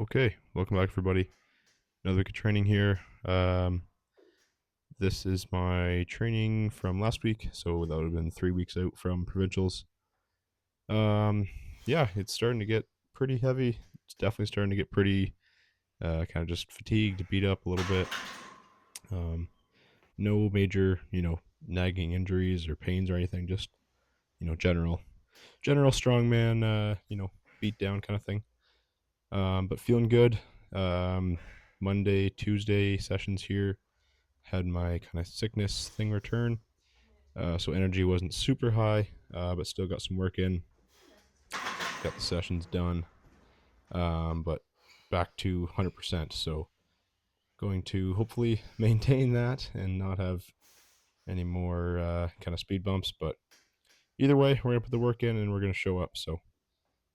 Okay, welcome back, everybody. Another week of training here. This is my training from last week, so that would have been 3 weeks out from provincials. Yeah, it's starting to get pretty heavy. It's definitely starting to get pretty kind of just fatigued, beat up a little bit. No major, nagging injuries or pains or anything. Just general strongman, beat down kind of thing. But feeling good. Um, Monday, Tuesday sessions here had my kind of sickness thing return. So energy wasn't super high, but still got some work in. Got the sessions done, but back to 100%. So going to hopefully maintain that and not have any more kind of speed bumps. But either way, we're going to put the work in and we're going to show up. So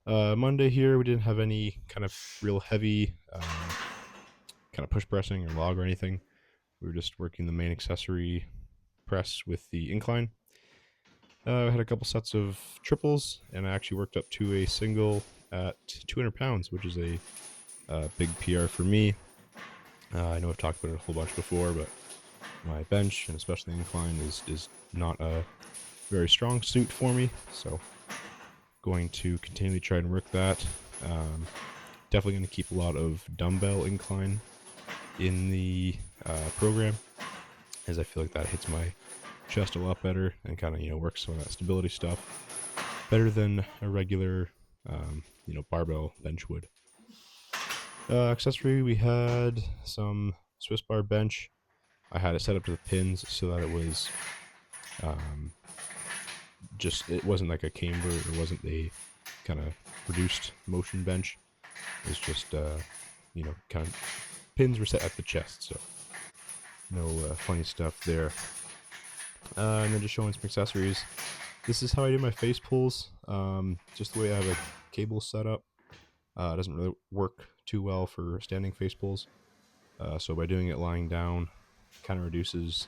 Monday here, we didn't have any kind of real heavy kind of push pressing or log or anything. We were just working the main accessory press with the incline. I had a couple sets of triples, and I actually worked up to a single at 200 pounds, which is a big PR for me. I know I've talked about it a whole bunch before, but my bench, and especially the incline, is not a very strong suit for me. So going to continually try and work that. Definitely going to keep a lot of dumbbell incline in the program, as I feel like that hits my chest a lot better and kind of works some of that stability stuff better than a regular barbell bench would. Accessory, we had some Swiss bar bench. I had it set up to the pins so that it was it wasn't like a camber, it wasn't a kind of reduced motion bench. It was just kind of pins were set at the chest, so no funny stuff there. And then just showing some accessories. This is how I do my face pulls. Just the way I have a cable set up. It doesn't really work too well for standing face pulls. So by doing it lying down, kind of reduces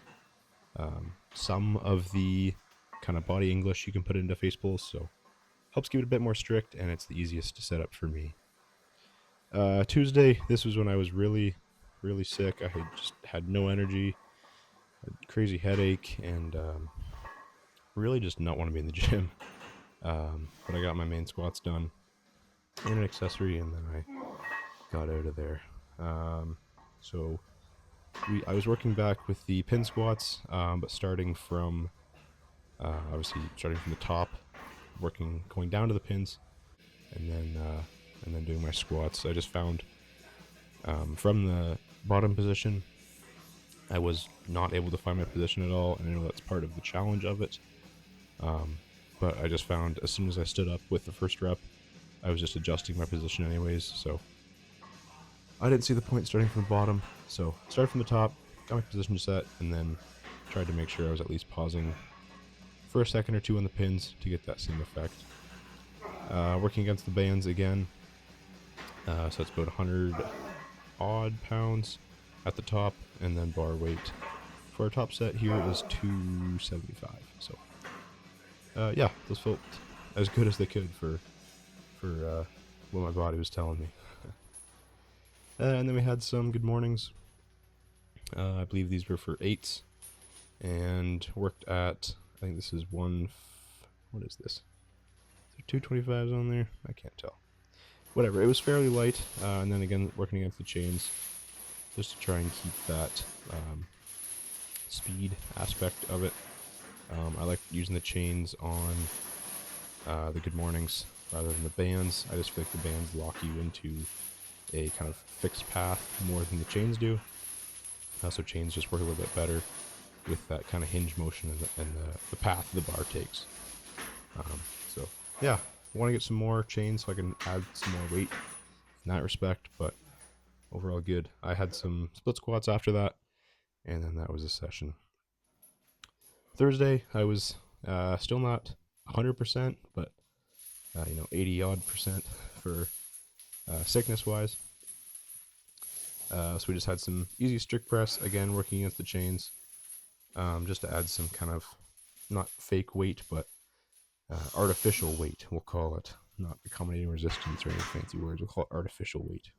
some of the kind of body English you can put into face pulls. So helps keep it a bit more strict, and it's the easiest to set up for me. Tuesday, this was when I was really, really sick. I had no energy, a crazy headache, and really just not want to be in the gym. But I got my main squats done and an accessory, and then I got out of there. So I was working back with the pin squats, but starting from obviously starting from the top, going down to the pins, and then doing my squats. I just found from the bottom position, I was not able to find my position at all, and I know that's part of the challenge of it. But I just found as soon as I stood up with the first rep, I was just adjusting my position anyways, so I didn't see the point starting from the bottom. So started from the top, got my position set, and then tried to make sure I was at least pausing for a second or two on the pins to get that same effect. Working against the bands again, so it's about 100 odd pounds at the top, and then bar weight for our top set here is 275. So yeah, those felt as good as they could for what my body was telling me. And then we had some good mornings. I believe these were for 8s, and worked at, I think this is what is this? Is there 225s on there? I can't tell. Whatever, it was fairly light, and then again, working against the chains, just to try and keep that speed aspect of it. I like using the chains on the good mornings rather than the bands. I just feel like the bands lock you into a kind of fixed path more than the chains do. So chains just work a little bit better with that kind of hinge motion and the path the bar takes. So yeah, I want to get some more chains so I can add some more weight in that respect, but overall good. I had some split squats after that, and then that was a session. Thursday, I was still not 100%, but 80 odd percent for sickness wise. So we just had some easy strict press, again working against the chains, just to add some kind of not fake weight, but artificial weight, we'll call it. Not accommodating resistance or any fancy words, we'll call it artificial weight.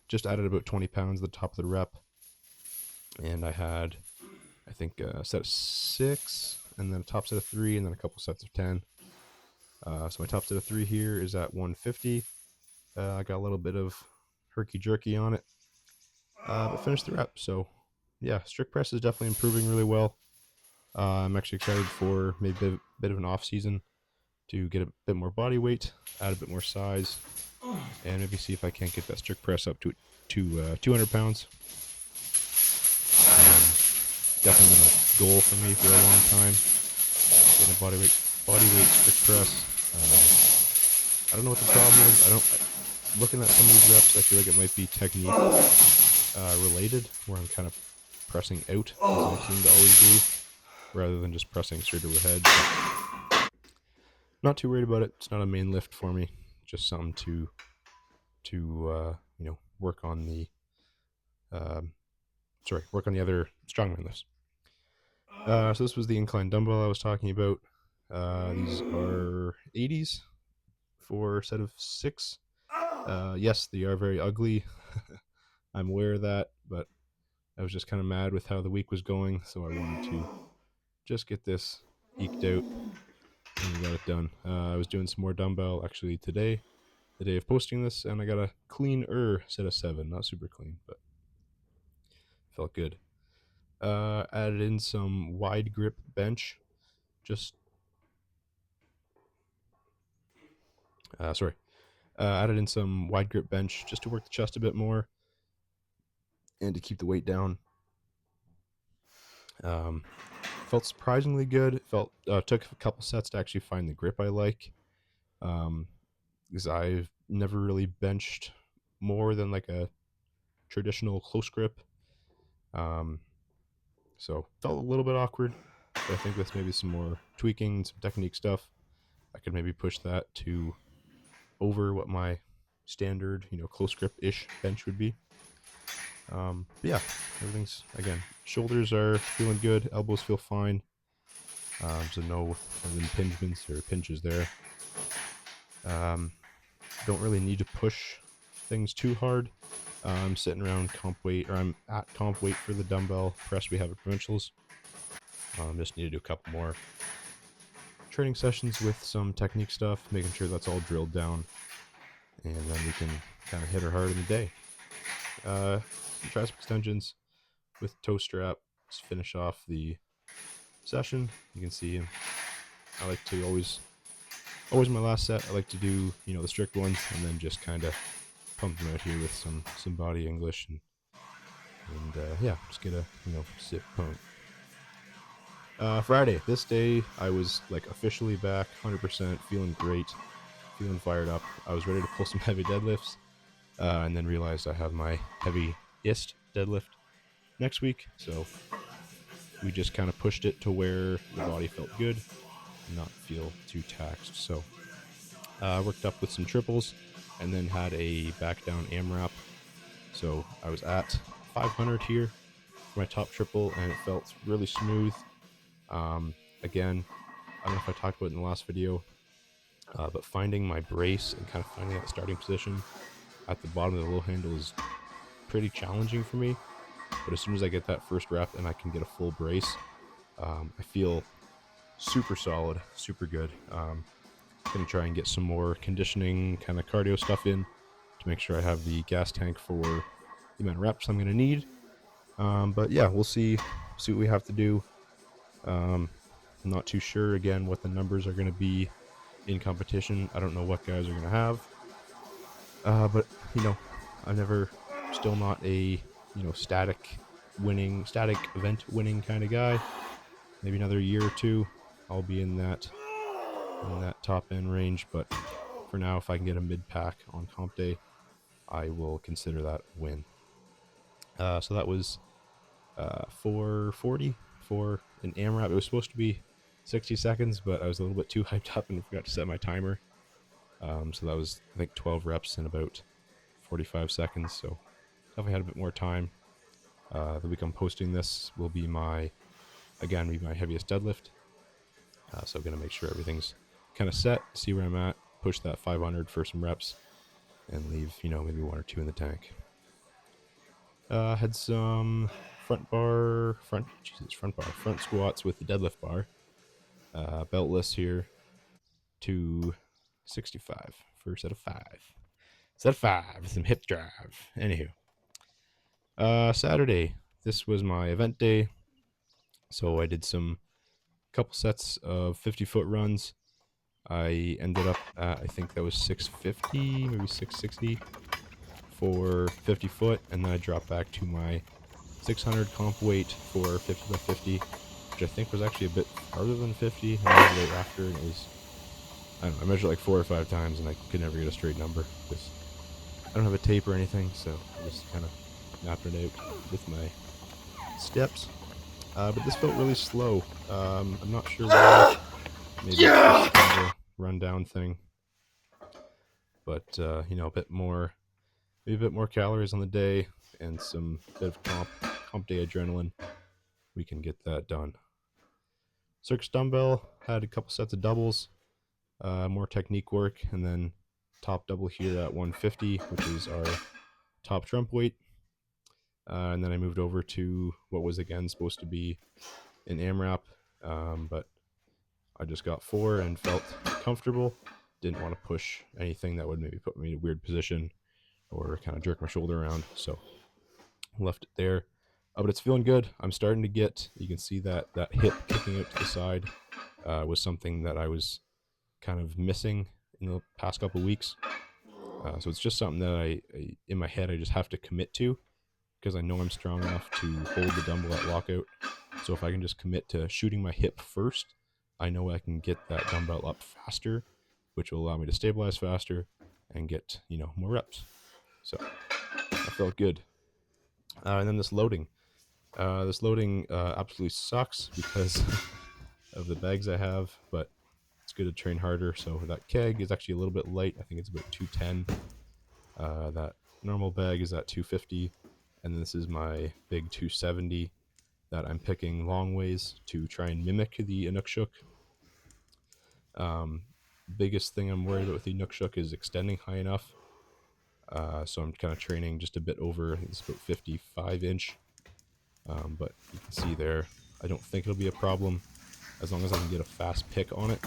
Just added about 20 pounds at the top of the rep, and I had, I think, a set of 6, and then a top set of 3, and then a couple sets of 10. So my top set of 3 here is at 150. I got a little bit of herky-jerky on it, but finished the rep. So yeah, strict press is definitely improving really well. I'm actually excited for maybe a bit of an off season to get a bit more body weight, add a bit more size, and maybe see if I can't get that strict press up to 200 pounds. Definitely been a goal for me for a long time, getting a body weight strict press. I don't know what the problem is. Looking at some of these reps, I feel like it might be technique related, where I'm kind of pressing out as I seem to always do, rather than just pressing straight overhead. But not too worried about it. It's not a main lift for me. Just something to work on the work on the other strongman lifts. So this was the incline dumbbell I was talking about. These are 80s for a set of 6. Yes, they are very ugly. I'm aware of that, but I was just kind of mad with how the week was going, so I wanted to just get this eked out, and we got it done. I was doing some more dumbbell actually today, the day of posting this, and I got a cleaner set of 7. Not super clean, but felt good. Added in some wide grip bench, just added in some wide grip bench just to work the chest a bit more and to keep the weight down. Felt surprisingly good. It took a couple sets to actually find the grip I like, because I've never really benched more than like a traditional close grip. So felt a little bit awkward, but I think with maybe some more tweaking, some technique stuff, I could maybe push that to over what my standard, close grip-ish bench would be. But yeah, everything's, again, shoulders are feeling good, elbows feel fine. So no impingements or pinches there. Don't really need to push things too hard. I'm sitting around comp weight, or I'm at comp weight for the dumbbell press we have at Provincials. Just need to do a couple more training sessions with some technique stuff, making sure that's all drilled down, and then we can kind of hit her hard in the day. Some tricep extensions with toe strap to finish off the session. You can see I like to always my last set, I like to do, the strict ones, and then just kind of pump them out here with some body English, and just get a, sit pump. Friday, this day, I was like officially back, 100%, feeling great, feeling fired up. I was ready to pull some heavy deadlifts, and then realized I have my heaviest deadlift next week, so we just kind of pushed it to where the body felt good and not feel too taxed. So worked up with some triples and then had a back down AMRAP. So I was at 500 here for my top triple, and it felt really smooth. Again, I don't know if I talked about it in the last video, but finding my brace and kind of finding that starting position at the bottom of the low handle is pretty challenging for me. But as soon as I get that first rep and I can get a full brace, I feel super solid, super good. Gonna try and get some more conditioning kind of cardio stuff in to make sure I have the gas tank for the amount of reps I'm gonna need. But yeah, we'll see what we have to do. I'm not too sure again what the numbers are gonna be in competition. I don't know what guys are gonna have. But I'm still not a static event winning kind of guy. Maybe another year or two, I'll be in that top end range. But for now, if I can get a mid pack on comp day, I will consider that a win. So that was 440 for an AMRAP. It was supposed to be 60 seconds, but I was a little bit too hyped up and forgot to set my timer. So that was, I think, 12 reps in about 45 seconds. So definitely had a bit more time. The week I'm posting this will be my heaviest deadlift. So I'm going to make sure everything's kind of set, see where I'm at, push that 500 for some reps, and leave, maybe 1 or 2 in the tank. Had some front squats with the deadlift bar. Beltless here, 265 for a set of 5. Set of 5, some hip drive. Anywho, Saturday, this was my event day, so I did some couple sets of 50-foot runs. I ended up at, I think that was 650, maybe 660 for 50 foot, and then I dropped back to my 600 comp weight for 50 by 50, which I think was actually a bit farther than 50. I measured it after, and it was, I don't know, I measured like 4 or 5 times, and I could never get a straight number because I don't have a tape or anything, so I just kind of mapped it out with my steps. But this felt really slow. I'm not sure why. Maybe it's just kind of a rundown thing. But, a bit more, maybe a bit more calories on the day and some bit of comp day adrenaline. We can get that done. Circus dumbbell, had a couple sets of doubles, more technique work, and then top double here at 150, which is our top trump weight. And then I moved over to what was again supposed to be an AMRAP, but I just got 4 and felt comfortable. Didn't want to push anything that would maybe put me in a weird position or kind of jerk my shoulder around, so left it there. But it's feeling good. I'm starting to get, you can see that hip kicking out to the side was something that I was kind of missing in the past couple weeks. So it's just something that I in my head, I just have to commit to because I know I'm strong enough to hold the dumbbell at lockout. So if I can just commit to shooting my hip first, I know I can get that dumbbell up faster, which will allow me to stabilize faster and get, more reps. So that felt good. And then this loading. Absolutely sucks because of the bags I have, but it's good to train harder. So that keg is actually a little bit light. I think it's about 210. That normal bag is at 250. And this is my big 270 that I'm picking long ways to try and mimic the Inukshuk. Biggest thing I'm worried about with the Inukshuk is extending high enough. So I'm kind of training just a bit over, I think it's about 55 inch. But you can see there, I don't think it'll be a problem as long as I can get a fast pick on it.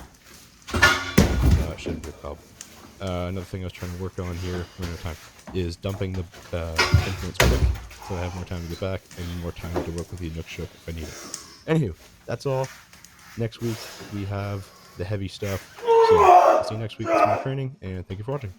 It shouldn't be a problem. Another thing I was trying to work on here, running out of time, is dumping the implements quick so I have more time to get back and more time to work with the Inukshuk if I need it. Anywho, that's all. Next week we have the heavy stuff. So I'll see you next week with some more training, and thank you for watching.